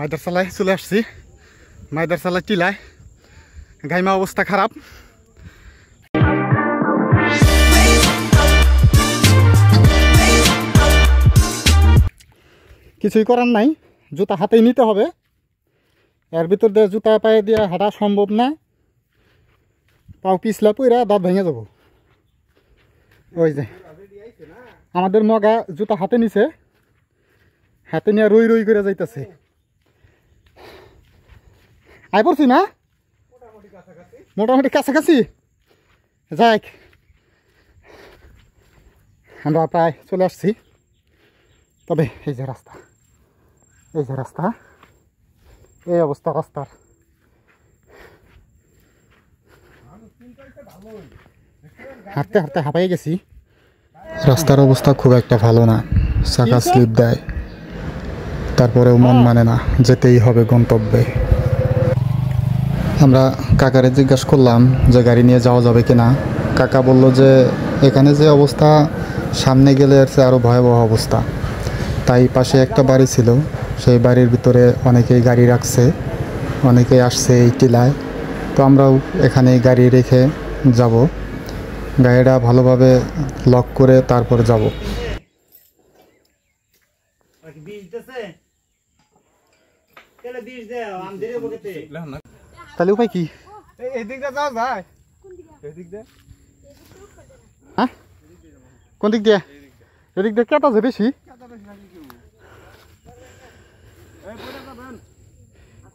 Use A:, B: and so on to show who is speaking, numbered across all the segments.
A: মাইদার চালায় চলে আসছি। মাইদার চালায় টিলায় গাইমা অবস্থা খারাপ। কিছুই করার নাই, জুতা হাতেই নিতে হবে। এর ভিতর দিয়ে জুতা পায়ে দিয়ে হাঁটা সম্ভব না, পাও পিছলা পইরা দাঁত ভেঙে যাব। ওই যে আমাদের মগা জুতা হাতে নিছে, হাতে নিয়ে রই রই করে যাইতেছে। আই পড়ছি না মোটামুটি কাছাকাছি। যাক আমরা প্রায় চলে আসছি। তবে এই যে রাস্তা, এই যে রাস্তা, এই অবস্থা রাস্তার। হাঁটতে হাঁটতে হাঁপাই গেছি। রাস্তার অবস্থা খুব একটা ভালো না, চাকা স্লিপ দেয়, তারপরেও মন মানে না, যেতেই হবে গন্তব্যে। আমরা কাকারে জিজ্ঞাসা করলাম যে গাড়ি নিয়ে যাওয়া যাবে কিনা। কাকা বলল যে এখানে যে অবস্থা, সামনে গেলে এর চেয়ে আরও ভয়াবহ অবস্থা। তাই পাশে একটা বাড়ি ছিল, সেই বাড়ির ভিতরে অনেকেই গাড়ি রাখছে, অনেকেই আসছে এই টিলায়। তো আমরাও এখানে গাড়ি রেখে যাব, গাড়িটা ভালোভাবে লক করে তারপর যাব। তাহলে উপায় কি? হ্যাঁ, কোন দিক দিয়ে? এদিক দিয়ে কেটা যে বেশি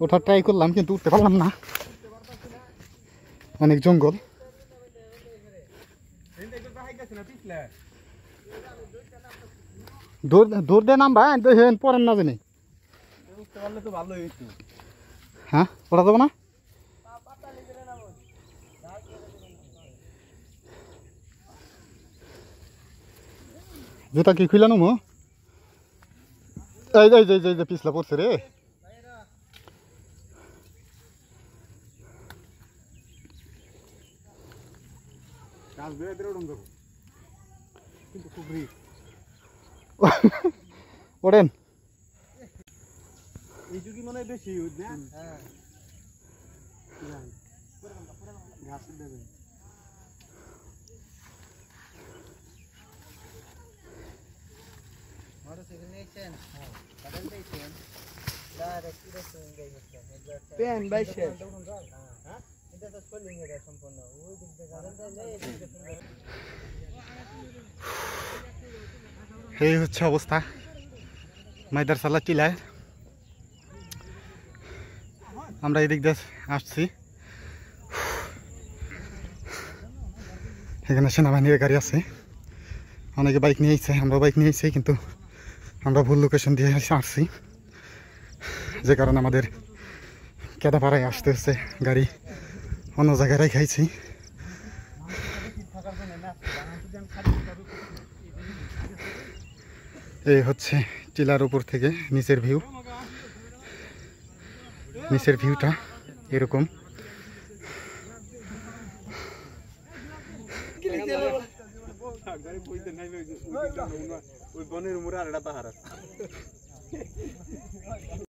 A: ওঠার ট্রাই করলাম, কিন্তু উঠতে পারলাম না, অনেক জঙ্গল। দৌড় দিয়ে নামবা পড়েন না জানি। হ্যাঁ, ওটা যাবো না। জুতা কি খুলে নেবো? এই যে পিছলা পড়ছে রে। ওড়েন এই যুগি মনে হয় বেশি না। হ্যাঁ, ঘাস দেবে। এই হচ্ছে অবস্থা মাইদার চালা টিলায়। আমরা এদিক দিয়ে আসছি, এখানে সেনাবাহিনীর গাড়ি আছে, অনেকে বাইক নিয়ে এসেছে, আমরা বাইক নিয়ে এসেছি, কিন্তু আমরা ভুল লোকেশন দিয়ে আসছি, যে কারণে আমাদের কেদাপাড়ায় আসতে হচ্ছে, গাড়ি অন্য জায়গায় রেখেছি। এই হচ্ছে টিলার উপর থেকে নিচের ভিউ। নিচের ভিউটা এরকম।